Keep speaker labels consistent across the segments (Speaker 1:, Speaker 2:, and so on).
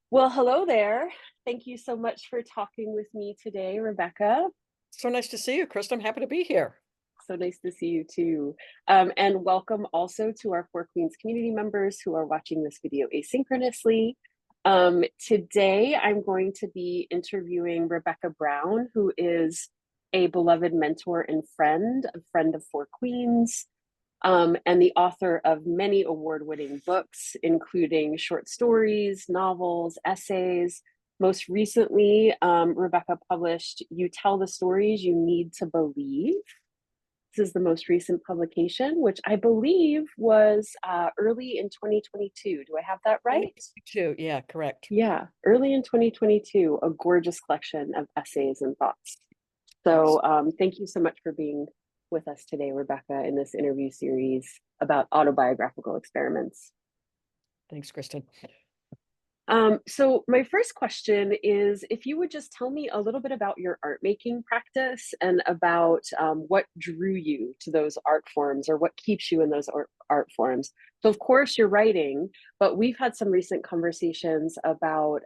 Speaker 1: Well, hello there. Thank you so much for talking with me today, Rebecca.
Speaker 2: So nice to see you, Kristen. I'm happy to be here.
Speaker 1: So nice to see you too. And welcome also to our Four Queens community members who are watching this video asynchronously. Today, I'm going to be interviewing Rebecca Brown, who is a beloved mentor and friend, a friend of Four Queens, and the author of many award-winning books, including short stories, novels, essays. Most recently, Rebecca published You Tell the Stories You Need to Believe. This is the most recent publication, which I believe was early in 2022. Do I have that right?
Speaker 2: 2022. Yeah, correct.
Speaker 1: Yeah, early in 2022, a gorgeous collection of essays and thoughts.
Speaker 2: Yes.
Speaker 1: So thank you so much for being with us today, Rebecca, in this interview series about autobiographical experiments.
Speaker 2: Thanks, Kristen.
Speaker 1: So my first question is if you would just tell me a little bit about your art making practice and about what drew you to those art forms or what keeps you in those art forms. So of course you're writing, but we've had some recent conversations about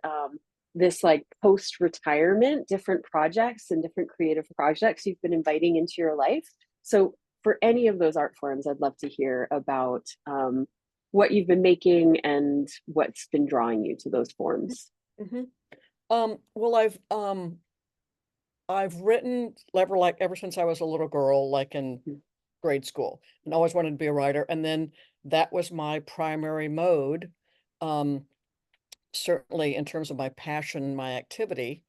Speaker 1: this like post-retirement, different projects and different creative projects you've been inviting into your life. So for any of those art forms, I'd love to hear about what you've been making and what's been drawing you to those forms.
Speaker 2: hmm well, I've written ever since I was a little girl, like in
Speaker 1: Mhm.
Speaker 2: grade school, and always wanted to be a writer. And then that was my primary mode, um, certainly in terms of my passion, my activity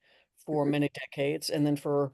Speaker 2: for
Speaker 1: Mhm.
Speaker 2: many decades. And then for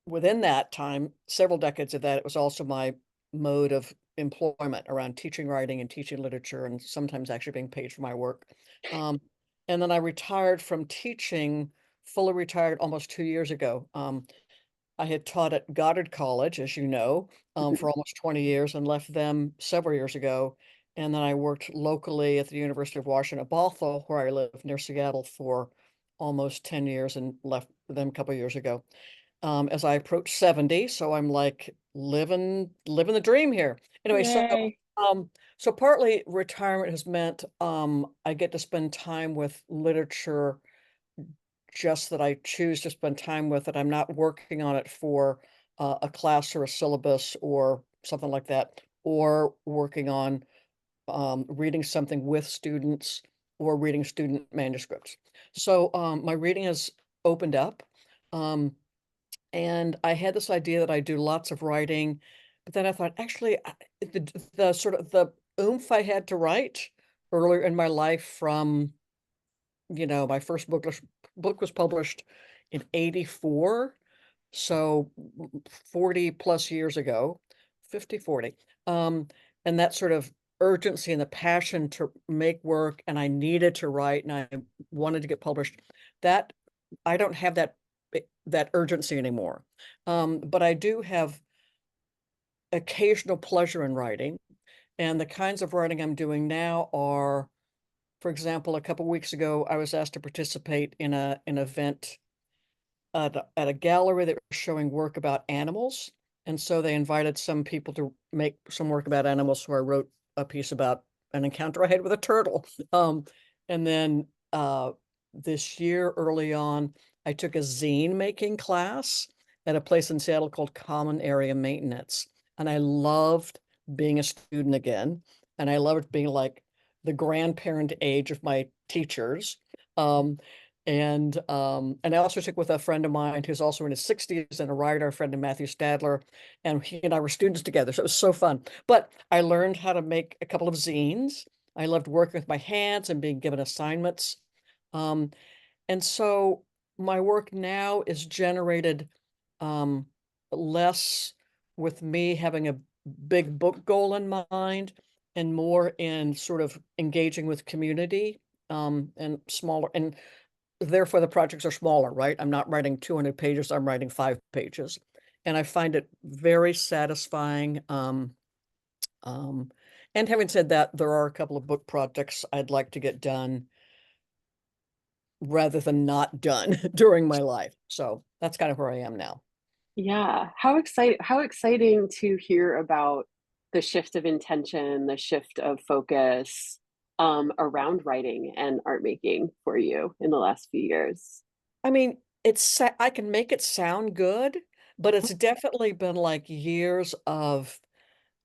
Speaker 2: within that time, several decades of that, it was also my mode of employment around teaching writing and teaching literature and sometimes actually being paid for my work. Um, and then I retired from teaching, fully retired almost 2 years ago. I had taught at Goddard College, as you know,
Speaker 1: Mhm.
Speaker 2: for almost 20 years and left them several years ago. And then I worked locally at the University of Washington at Bothell, where I live near Seattle, for almost 10 years and left them a couple years ago as I approach 70. So I'm like living the dream here. Anyway,
Speaker 1: Yay.
Speaker 2: um, so partly retirement has meant I get to spend time with literature just that I choose to spend time with it. I'm not working on it for a class or a syllabus or something like that, or working on reading something with students or reading student manuscripts. So my reading has opened up. Um, and I had this idea that I do lots of writing, but then I thought, actually, the sort of the oomph I had to write earlier in my life from, my first book was published in 84, so 40 plus years ago, 50, 40. Um, and that sort of urgency and the passion to make work, and I needed to write and I wanted to get published. That I don't have that urgency anymore. But I do have occasional pleasure in writing, and the kinds of writing I'm doing now are, for example, a couple weeks ago, I was asked to participate in an event at a gallery that was showing work about animals, and so they invited some people to make some work about animals. So I wrote a piece about an encounter I had with a turtle. And then this year, early on, I took a zine making class at a place in Seattle called Common Area Maintenance, and I loved being a student again, and I loved being like the grandparent age of my teachers. Um, and I also took with a friend of mine who's also in his 60s and a writer, a friend of Matthew Stadler, and he and I were students together. So it was so fun. But I learned how to make a couple of zines. I loved working with my hands and being given assignments. Um, and so my work now is generated um, less with me having a big book goal in mind and more in sort of engaging with community and smaller. And therefore, the projects are smaller, right? I'm not writing 200 pages, I'm writing 5 pages. And I find it very satisfying. Um, and having said that, there are a couple of book projects I'd like to get done rather than not done during my life. So that's kind of where I am now.
Speaker 1: Yeah. How exciting to hear about the shift of intention, the shift of focus. around writing and art making for you in the last few years?
Speaker 2: I mean, I can make it sound good, but it's definitely been like years of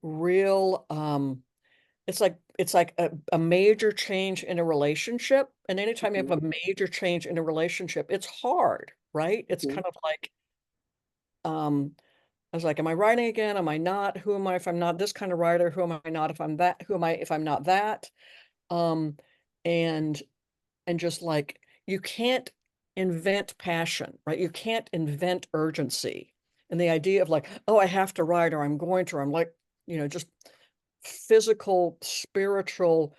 Speaker 2: real it's like a major change in a relationship. And anytime you have
Speaker 1: Mhm,
Speaker 2: a major change in a relationship, it's hard, right? It's
Speaker 1: mhm,
Speaker 2: kind of like um I was like, am I writing again? Am I not? Who am I if I'm not this kind of writer? Who am I not if I'm that? Who am I if I'm not that? Um and and just like you can't invent passion, right? You can't invent urgency. And the idea of like, oh, I have to write or I'm going to, or I'm like, just physical, spiritual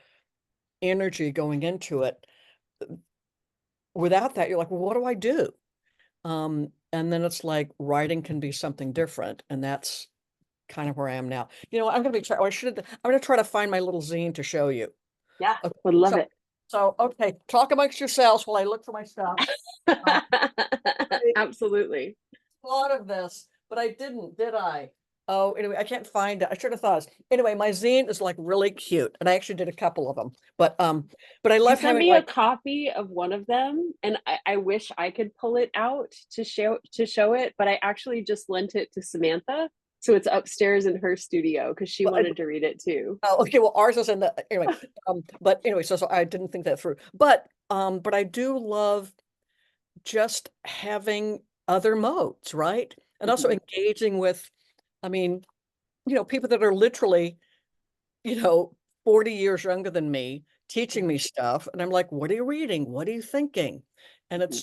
Speaker 2: energy going into it. Without that, you're like, well, what do I do? And then it's like writing can be something different. And that's kind of where I am now. I'm gonna be try I should I'm gonna try to find my little zine to show you.
Speaker 1: yeah,
Speaker 2: Okay,
Speaker 1: would love
Speaker 2: so
Speaker 1: it.
Speaker 2: okay, talk amongst yourselves while I look for my stuff. Um,
Speaker 1: Absolutely.
Speaker 2: thought of this, but I didn't, did I? Oh, anyway, I can't find it. I should have thought. Anyway, my zine is like really cute, and I actually did a couple of them. But I
Speaker 1: You
Speaker 2: love
Speaker 1: sent
Speaker 2: having
Speaker 1: me a
Speaker 2: like,
Speaker 1: copy of one of them, and I wish I could pull it out to show it, but I actually just lent it to Samantha, so it's upstairs in her studio because she
Speaker 2: well,
Speaker 1: wanted to read it too.
Speaker 2: oh, okay, well, ours is in the anyway. But anyway, so I didn't think that through. But I do love just having other modes, right? And also
Speaker 1: Mhm,
Speaker 2: engaging with, I mean, people that are literally you know, 40 years younger than me, teaching
Speaker 1: mhm,
Speaker 2: me stuff. And I'm like, what are you reading? What are you thinking? And
Speaker 1: mhm,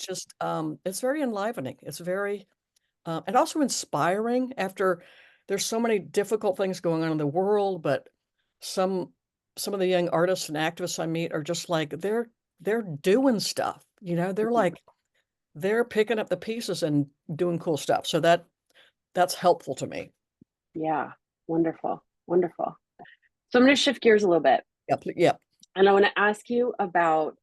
Speaker 2: it's very enlivening. It's very, and also inspiring after there's so many difficult things going on in the world, but some, some of the young artists and activists I meet are just like, they're doing stuff, they're
Speaker 1: mhm.
Speaker 2: like, they're picking up the pieces and doing cool stuff. So that's helpful to me.
Speaker 1: Yeah, wonderful, wonderful. So I'm going to shift gears a little bit,
Speaker 2: Yeah. Yeah.
Speaker 1: and I want to ask you about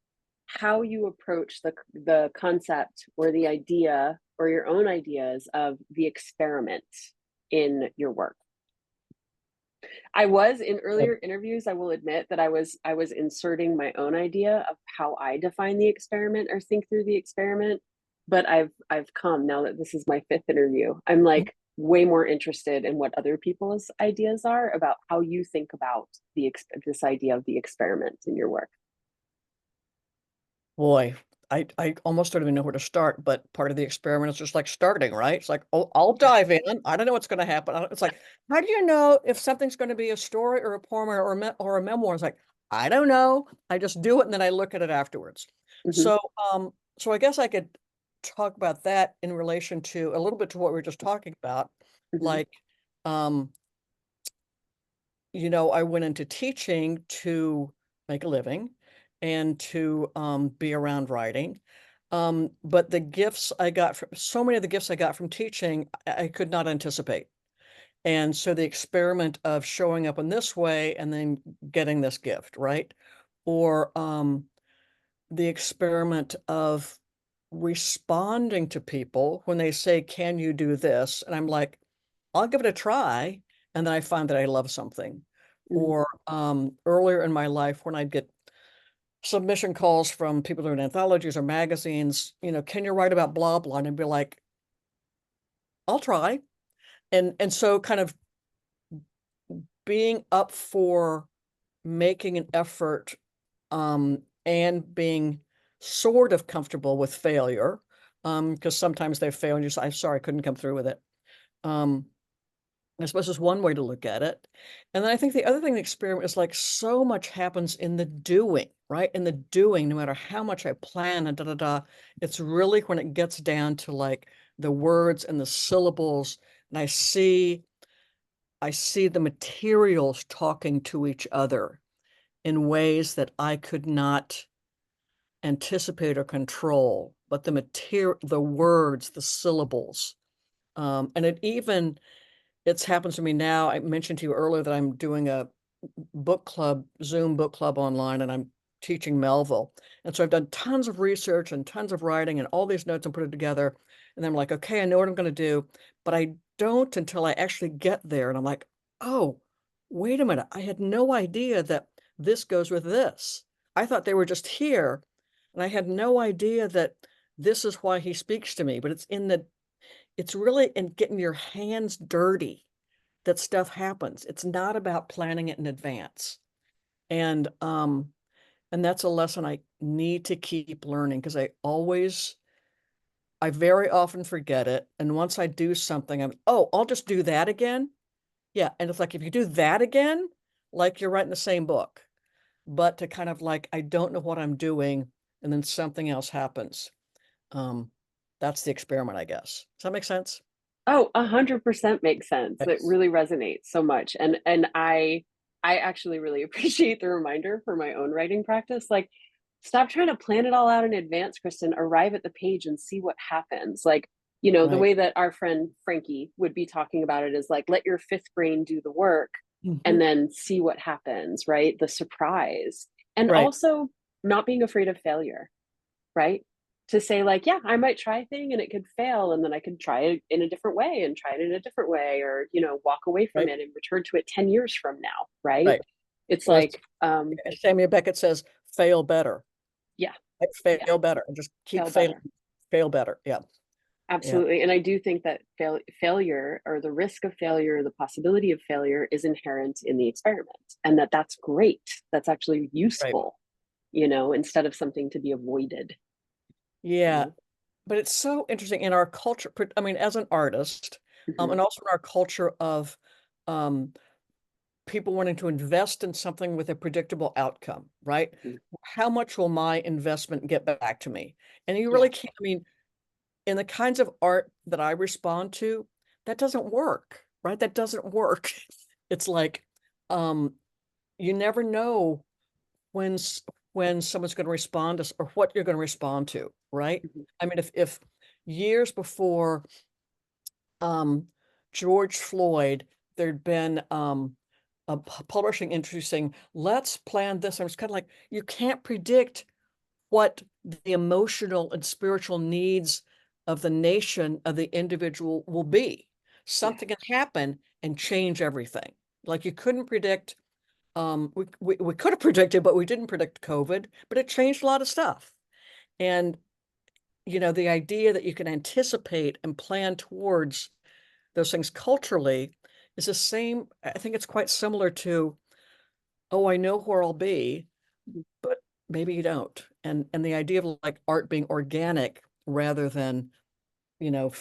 Speaker 1: how you approach the concept or the idea or your own ideas of the experiment in your work. I was in earlier interviews, I will admit that I was inserting my own idea of how I define the experiment or think through the experiment, but I've come now that this is my fifth interview. I'm like way more interested in what other people's ideas are about how you think about this idea of the experiment in your work.
Speaker 2: Boy, I almost don't even know where to start, but part of the experiment is just like starting, right? It's like, oh, I'll dive in. I don't know what's going to happen. It's like, how do you know if something's going to be a story or a poem or a memoir? It's like, I don't know. I just do it and then I look at it afterwards.
Speaker 1: Hmm.
Speaker 2: So, so I guess I could talk about that in relation to a little bit to what we were just talking about.
Speaker 1: Hmm.
Speaker 2: Like, um, I went into teaching to make a living and to be around writing. But the gifts I got from so many of the gifts I got from teaching, I could not anticipate. And so the experiment of showing up in this way and then getting this gift, right? Or the experiment of responding to people when they say, can you do this? And I'm like, I'll give it a try. And then I find that I love something.
Speaker 1: Hmm.
Speaker 2: Or earlier in my life, when I'd get submission calls from people doing anthologies or magazines, can you write about blah, blah? And I'd be like, I'll try. And so kind of being up for making an effort and being sort of comfortable with failure, because sometimes they fail and you say, I'm sorry, I couldn't come through with it. Um, I suppose is one way to look at it. And then I think the other thing, the experiment is like so much happens in the doing, right? In the doing, no matter how much I plan and da da da, it's really when it gets down to like the words and the syllables, and I see the materials talking to each other in ways that I could not anticipate or control, but the words, the syllables, and it's happened to me now. I mentioned to you earlier that I'm doing a book club, Zoom book club online, and I'm teaching Melville. And so I've done tons of research and tons of writing and all these notes and put it together. And I'm like, okay, I know what I'm going to do, but I don't until I actually get there. And I'm like, oh, wait a minute. I had no idea that this goes with this. I thought they were just here, and I had no idea that this is why he speaks to me, but it's really in getting your hands dirty that stuff happens. It's not about planning it in advance. And and that's a lesson I need to keep learning because I very often forget it. And once I do something, oh, I'll just do that again. Yeah. And it's like, if you do that again, like you're writing the same book, but to kind of like, I don't know what I'm doing. And then something else happens. Um, that's the experiment, I guess. Does that make sense?
Speaker 1: Oh, 100% makes sense. It
Speaker 2: Yes.
Speaker 1: really resonates so much. And I actually really appreciate the reminder for my own writing practice. Like, stop trying to plan it all out in advance, Kristen. Arrive at the page and see what happens. Like, the
Speaker 2: Right.
Speaker 1: way that our friend Frankie would be talking about it is like, let your fifth brain do the work and
Speaker 2: Mhm.
Speaker 1: then see what happens, right? The surprise. And
Speaker 2: Right.
Speaker 1: also not being afraid of failure, right? To say like, yeah, I might try a thing and it could fail, and then I could try it in a different way and try it in a different way, or walk away from
Speaker 2: Right.
Speaker 1: it and return to it 10 years from now, right?
Speaker 2: Right.
Speaker 1: It's
Speaker 2: Or as
Speaker 1: like,
Speaker 2: Samuel Beckett says, fail better.
Speaker 1: yeah,
Speaker 2: Like,
Speaker 1: yeah,
Speaker 2: fail better and just keep
Speaker 1: fail
Speaker 2: failing.
Speaker 1: better.
Speaker 2: Fail better. Yeah. Yeah.
Speaker 1: Absolutely. And I do think that failure, or the risk of failure, the possibility of failure, is inherent in the experiment, and that's great. That's actually
Speaker 2: Right.
Speaker 1: useful, instead of something to be avoided, you
Speaker 2: Yeah.
Speaker 1: know?
Speaker 2: But it's so interesting in our culture. I mean, as an artist,
Speaker 1: Hmm.
Speaker 2: and also in our culture of um, people wanting to invest in something with a predictable outcome, right?
Speaker 1: Hmm.
Speaker 2: How much will my investment get back to me? And you
Speaker 1: Yeah.
Speaker 2: really can't, I mean, in the kinds of art that I respond to, that doesn't work, right? That doesn't work. It's like, um, you never know when when someone's going to respond to or what you're going to respond to, right?
Speaker 1: Hmm.
Speaker 2: I mean, if years before um, George Floyd, there'd been publishing introducing, let's plan this. I was kind of like, you can't predict what the emotional and spiritual needs of the nation, of the individual will be.
Speaker 1: Yeah.
Speaker 2: Something can happen and change everything. Like you couldn't predict, we could have predicted, but we didn't predict COVID, but it changed a lot of stuff. And, the idea that you can anticipate and plan towards those things culturally is the same. I think it's quite similar to, oh, I know where I'll be, but maybe you don't. And the idea of like art being organic rather than, you know,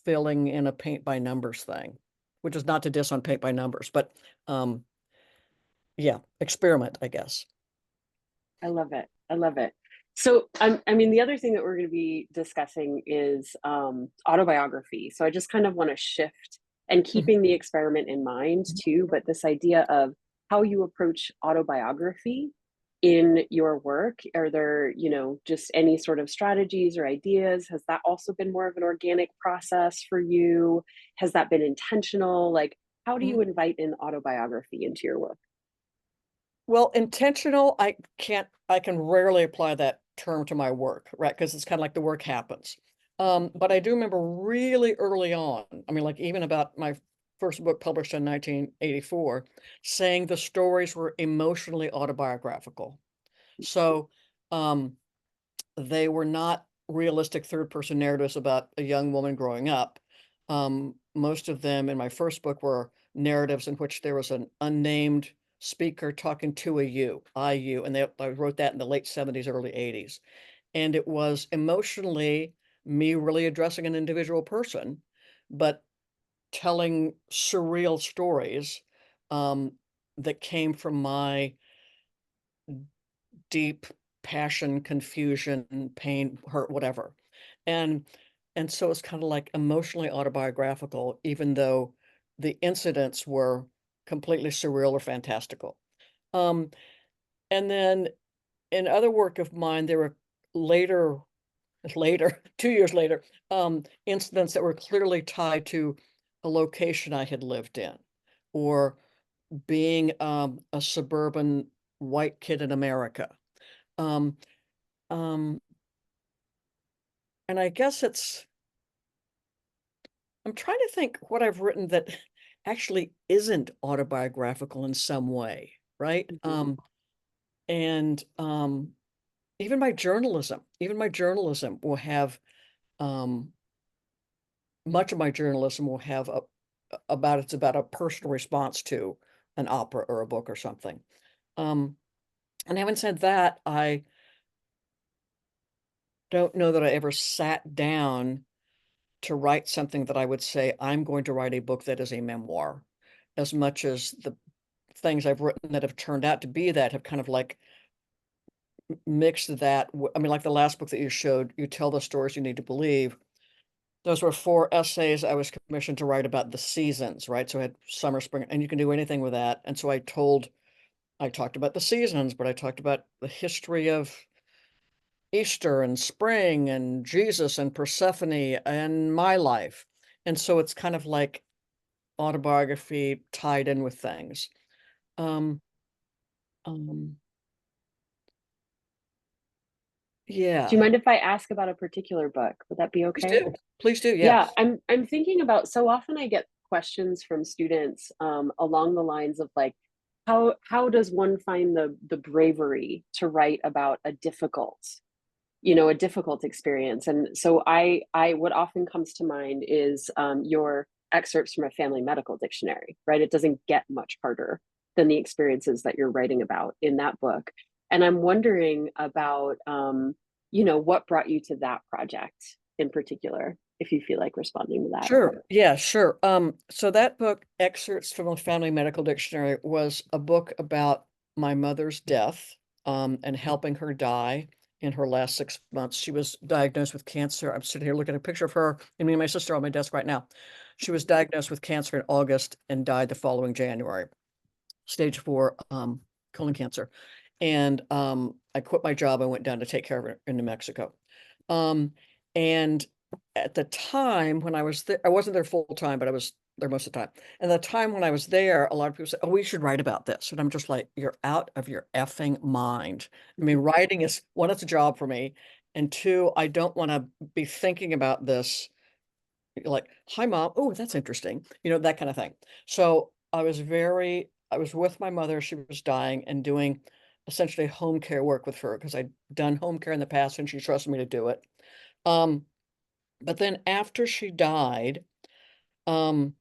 Speaker 2: filling in a paint by numbers thing, which is not to diss on paint by numbers, but um, yeah, experiment, I guess.
Speaker 1: I love it. I love it. So, I mean, the other thing that we're going to be discussing is autobiography. So, I just kind of want to shift, and
Speaker 2: Mhm.
Speaker 1: keeping the experiment in mind too, but this idea of how you approach autobiography in your work. Are there, just any sort of strategies or ideas? Has that also been more of an organic process for you? Has that been intentional? Like, how do you
Speaker 2: Mhm.
Speaker 1: invite in autobiography into your work?
Speaker 2: Well, intentional, I can rarely apply that term to my work, right? Because it's kind of like the work happens. But I do remember really early on, I mean, like even about my first book published in 1984, saying the stories were emotionally autobiographical. So um, they were not realistic third person narratives about a young woman growing up. Most of them in my first book were narratives in which there was an unnamed speaker talking to a you, and I wrote that in the late 70s, early 80s. And it was emotionally me really addressing an individual person, but telling surreal stories um, that came from my deep passion, confusion, pain, hurt, whatever. And and so it's kind of like emotionally autobiographical, even though the incidents were completely surreal or fantastical. Um, and then in other work of mine, there were later, later, 2 years later, incidents that were clearly tied to a location I had lived in, or being a suburban white kid in America. Um, um, and I guess I'm trying to think what I've written that actually isn't autobiographical in some way, right?
Speaker 1: Mhm.
Speaker 2: And even my journalism will have um, much of my journalism will have it's about a personal response to an opera or a book or something. Um, and having said that, I don't know that I ever sat down to write something that I would say, I'm going to write a book that is a memoir, as much as the things I've written that have turned out to be that have kind of like mixed that. I mean, like the last book that you showed, You Tell the Stories You Need to Believe. Those were 4 essays I was commissioned to write about the seasons, right? So I had summer, spring, and you can do anything with that. And so I talked about the seasons, but I talked about the history of Easter and spring and Jesus and Persephone and my life. And so it's kind of like autobiography tied in with things. Um, um,
Speaker 1: Do you
Speaker 2: yeah,
Speaker 1: mind if I ask about a particular book? Would that be
Speaker 2: please
Speaker 1: okay?
Speaker 2: do. Please do.
Speaker 1: Yeah,
Speaker 2: Yes.
Speaker 1: I'm thinking about, so often I get questions from students along the lines of like, how does one find the bravery to write about a difficult, a difficult experience? And so I what often comes to mind is your excerpts from a family medical dictionary, right? It doesn't get much harder than the experiences that you're writing about in that book. And I'm wondering about what brought you to that project in particular, if you feel like responding to that.
Speaker 2: Sure. Yeah, sure. So that book, Excerpts from a Family Medical Dictionary, was a book about my mother's death, and helping her die in her last 6 months. She was diagnosed with cancer. I'm sitting here looking at a picture of her and me and my sister on my desk right now. She was diagnosed with cancer in August and died the following January, stage 4, colon cancer. And I quit my job. I went down to take care of her in New Mexico. Um, and at the time when I was there, I wasn't there full time, but I was there most of the time. And the time when I was there, a lot of people said, "Oh, we should write about this." And I'm just like, "You're out of your effing mind." I mean, writing is one, it's a job for me, and two, I don't want to be thinking about this like, "Hi, mom. Oh, that's interesting." That kind of thing. So I was with my mother. She was dying and doing essentially home care work with her because I'd done home care in the past and she trusted me to do it. Um, but then after she died, um,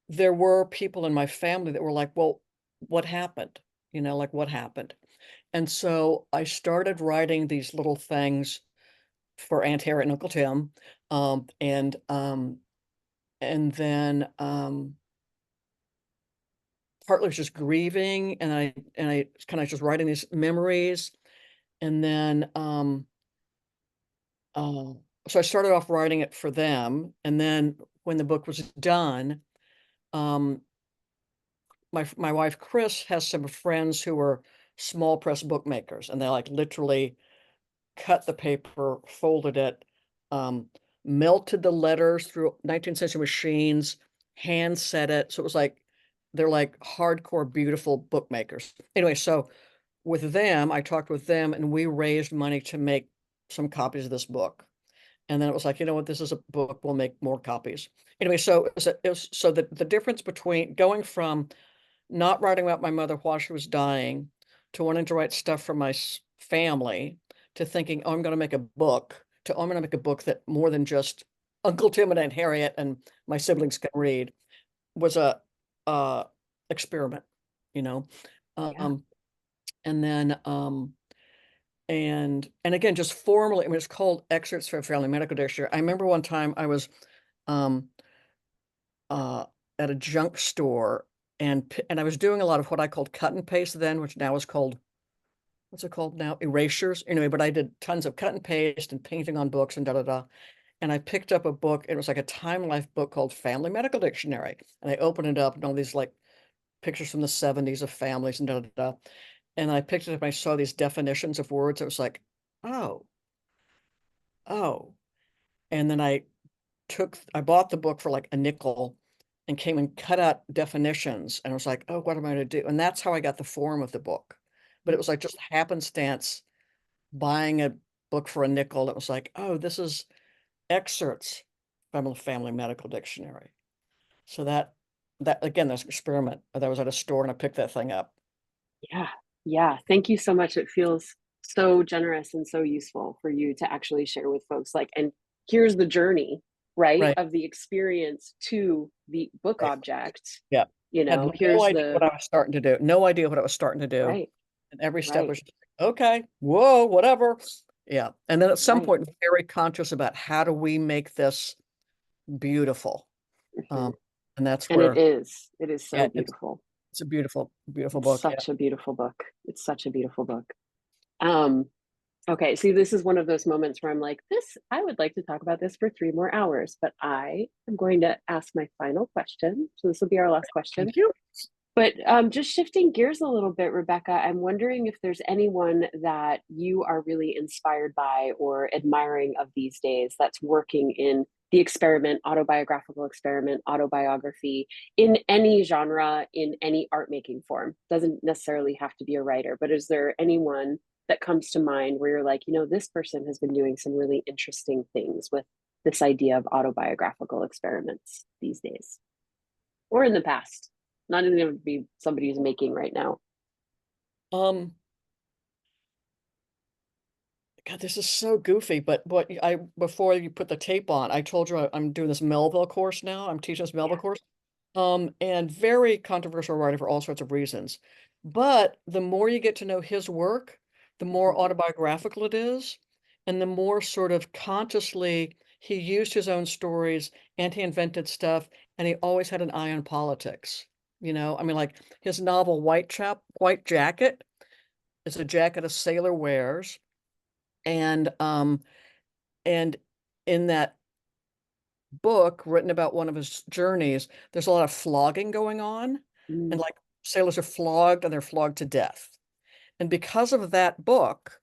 Speaker 2: there were people in my family that were like, well, what happened? Like what happened? And so I started writing these little things for Aunt Harriet and Uncle Tim. Um, and um, and then partly was just grieving and I kind of just writing these memories. And then uh, so I started off writing it for them. And then when the book was done, um, my wife Chris has some friends who are small press bookmakers, and they like literally cut the paper, folded it, um, melted the letters through 19th century machines, hand set it. So it was like they're like hardcore beautiful bookmakers. Anyway, so with them, I talked with them and we raised money to make some copies of this book. And then it was like, you know what, this is a book, we'll make more copies. Anyway, so so the difference between going from not writing about my mother while she was dying, to wanting to write stuff for my family, to thinking, oh, I'm going to make a book, to oh, I'm going to make a book that more than just Uncle Tim and Aunt Harriet and my siblings can read, was a experiment, you know.
Speaker 1: Yeah.
Speaker 2: Um, and then and again, just formally, I mean, it's called Excerpts from Family Medical Dictionary. I remember one time I was um uh at a junk store and I was doing a lot of what I called cut and paste then, which now is called, what's it called now? Erasures. Anyway, but I did tons of cut and paste and painting on books and da da da. And I picked up a book. It was like a Time Life book called Family Medical Dictionary. And I opened it up and all these like pictures from the 70s of families and da da da. And I picked it up and I saw these definitions of words. It was like, oh, oh. And then I bought the book for like a nickel and came and cut out definitions. And I was like, oh, what am I going to do? And that's how I got the form of the book. But it was like just happenstance buying a book for a nickel. It was like, oh, this is excerpts from a family medical dictionary. So that again, that's an experiment. That was at a store and I picked that thing up.
Speaker 1: Yeah. Yeah, thank you so much. It feels so generous and so useful for you to actually share with folks. Like, and here's the journey, right,
Speaker 2: Right,
Speaker 1: of the experience to the book
Speaker 2: right.
Speaker 1: object.
Speaker 2: Yeah. Had no
Speaker 1: Here's
Speaker 2: idea what
Speaker 1: the
Speaker 2: I was starting to do. No idea what I was starting to do.
Speaker 1: right,
Speaker 2: And every step
Speaker 1: right,
Speaker 2: was just like, okay, whoa, whatever. Yeah. And then at some
Speaker 1: right.
Speaker 2: point, very conscious about how do we make this beautiful.
Speaker 1: Hmm.
Speaker 2: Um, and that's
Speaker 1: And
Speaker 2: where,
Speaker 1: it is so
Speaker 2: yeah,
Speaker 1: beautiful.
Speaker 2: it's a beautiful, beautiful
Speaker 1: It's
Speaker 2: book. Yeah.
Speaker 1: such a beautiful book. It's such a beautiful book. Um, okay, see, this is one of those moments where I'm like, this, I would like to talk about this for 3 more hours, but I am going to ask my final question. So this will be our last question.
Speaker 2: Thank you.
Speaker 1: But just shifting gears a little bit, Rebecca, I'm wondering if there's anyone that you are really inspired by or admiring of these days that's working in the experiment, autobiographical experiment, autobiography, in any genre, in any art making form. Doesn't necessarily have to be a writer, but is there anyone that comes to mind where you're like, this person has been doing some really interesting things with this idea of autobiographical experiments these days or in the past? Not even going to be somebody who's making right now.
Speaker 2: Um, God, this is so goofy, but before you put the tape on, I told you I'm doing this Melville course now. I'm teaching this Melville
Speaker 1: Yeah.
Speaker 2: course. And very controversial writer for all sorts of reasons. But the more you get to know his work, the more
Speaker 1: Mhm.
Speaker 2: autobiographical it is, and the more sort of consciously he used his own stories and he invented stuff, and he always had an eye on politics. I mean, like his novel White Jacket is a jacket a sailor wears, and and in that book written about one of his journeys, there's a lot of flogging going on, and
Speaker 1: Mm,
Speaker 2: like sailors are flogged and they're flogged to death. And because of that book,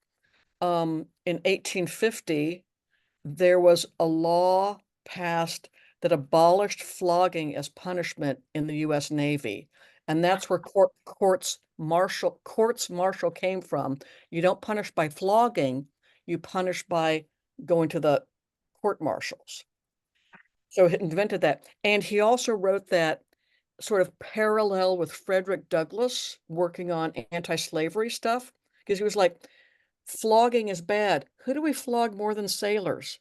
Speaker 2: in 1850, there was a law passed that abolished flogging as punishment in the U.S. Navy, and that's where courts martial came from. You don't punish by flogging; you punish by going to the court martials. So he invented that. And he also wrote that sort of parallel with Frederick Douglass working on anti-slavery stuff. Because he was like, flogging is bad. Who do we flog more than sailors?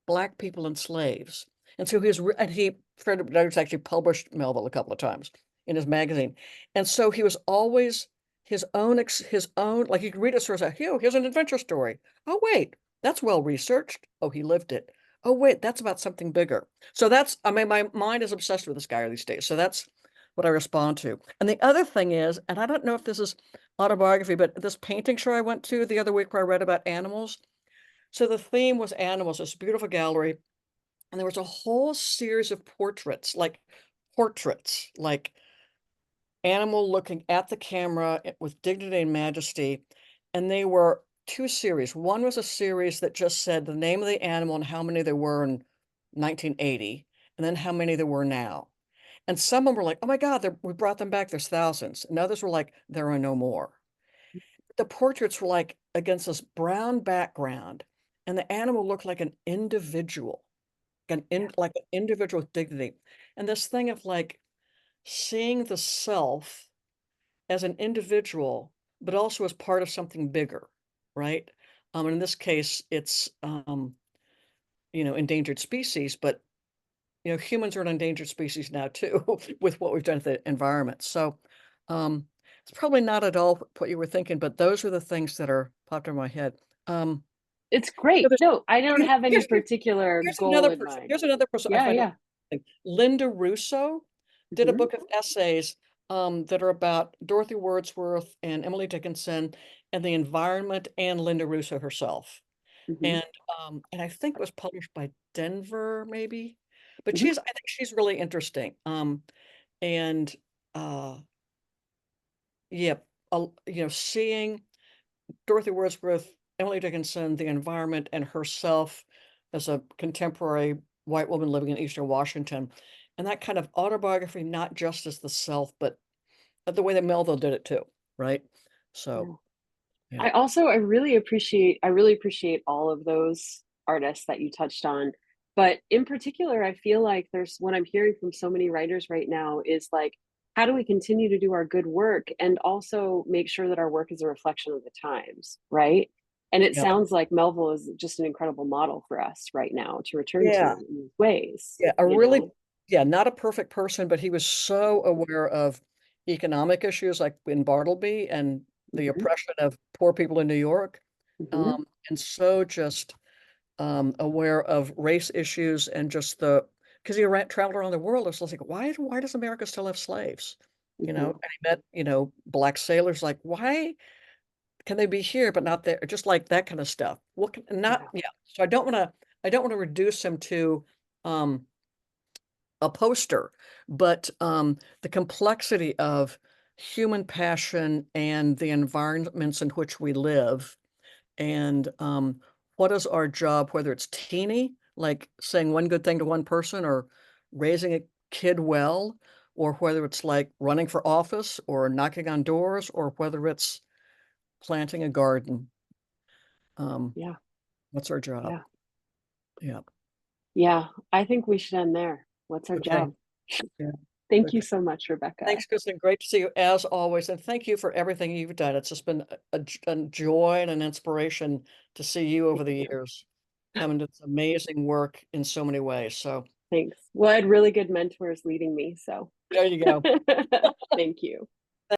Speaker 2: Black people and slaves. And so Frederick Douglass actually published Melville a couple of times in his magazine. And so he was always his own, like you could read a source out, here's an adventure story. Oh, wait, that's well researched. Oh, he lived it. Oh, wait, that's about something bigger. So I mean, my mind is obsessed with this guy these days. So that's what I respond to. And the other thing is, and I don't know if this is autobiography, but this painting show I went to the other week where I read about animals. So the theme was animals, this beautiful gallery, and there was a whole series of portraits, like animal looking at the camera with dignity and majesty. And they were two series. One was a series that just said the name of the animal and how many there were in 1980, and then how many there were now. And some of them were like, oh my God, we brought them back. There's thousands. And others were like, there are no more. The portraits were like against this brown background, and the animal looked like an individual,
Speaker 1: yeah.
Speaker 2: like an individual with dignity. And this thing of like seeing the self as an individual, but also as part of something bigger, right? And in this case, it's endangered species, but humans are an endangered species now too, with what we've done to the environment. So it's probably not at all what you were thinking, but those are the things that are popped in my head. Um,
Speaker 1: It's
Speaker 2: so
Speaker 1: great.
Speaker 2: there's,
Speaker 1: No, I don't have any
Speaker 2: here's,
Speaker 1: particular
Speaker 2: here's
Speaker 1: goal
Speaker 2: another
Speaker 1: in
Speaker 2: person.
Speaker 1: mind.
Speaker 2: Here's another person I
Speaker 1: Yeah,
Speaker 2: find
Speaker 1: yeah.
Speaker 2: interesting. Linda Russo did a
Speaker 1: Hmm.
Speaker 2: book of essays that are about Dorothy Wordsworth and Emily Dickinson and the environment and Linda Russo herself.
Speaker 1: Hmm.
Speaker 2: And and I think it was published by Denver, maybe. But
Speaker 1: Hmm.
Speaker 2: I think she's really interesting. And uh yeah, seeing Dorothy Wordsworth, Emily Dickinson, the environment, and herself as a contemporary white woman living in Eastern Washington, and that kind of autobiography, not just as the self, but the way that Melville did it too, right? So,
Speaker 1: Yeah.
Speaker 2: yeah.
Speaker 1: I really appreciate all of those artists that you touched on. But in particular, I feel like there's what I'm hearing from so many writers right now is like how do we continue to do our good work and also make sure that our work is a reflection of the times, right? And it
Speaker 2: Yep.
Speaker 1: sounds like Melville is just an incredible model for us right now to return to
Speaker 2: Yeah.
Speaker 1: in these ways,
Speaker 2: Yeah,
Speaker 1: you know?
Speaker 2: not a perfect person, but he was so aware of economic issues like in Bartleby and the
Speaker 1: Hmm.
Speaker 2: oppression of poor people in New York,
Speaker 1: Hmm.
Speaker 2: and so just aware of race issues and just because he traveled around the world. I was like, why does America still have slaves?
Speaker 1: Hmm.
Speaker 2: And he met, black sailors, like, why can they be here but not there? Just like that kind of stuff. What can not,
Speaker 1: Yeah.
Speaker 2: yeah. So I don't want to reduce him to um a poster, but the complexity of human passion and the environments in which we live, and what is our job, whether it's teeny, like saying one good thing to one person, or raising a kid well, or whether it's like running for office or knocking on doors, or whether it's planting a garden. Um,
Speaker 1: Yeah.
Speaker 2: what's our job?
Speaker 1: Yeah.
Speaker 2: Yeah.
Speaker 1: Yeah. I think we should end there. What's our
Speaker 2: Okay.
Speaker 1: job?
Speaker 2: Yeah.
Speaker 1: Thank you
Speaker 2: Okay.
Speaker 1: so much, Rebecca.
Speaker 2: Thanks, Kristen. Great to see you as always, and thank you for everything you've done. It's just been a joy and an inspiration to see you over
Speaker 1: Thank
Speaker 2: the
Speaker 1: you.
Speaker 2: years come into this amazing work in so many ways. So
Speaker 1: Thanks. Well, I had really good mentors leading me, so
Speaker 2: there you go.
Speaker 1: thank you.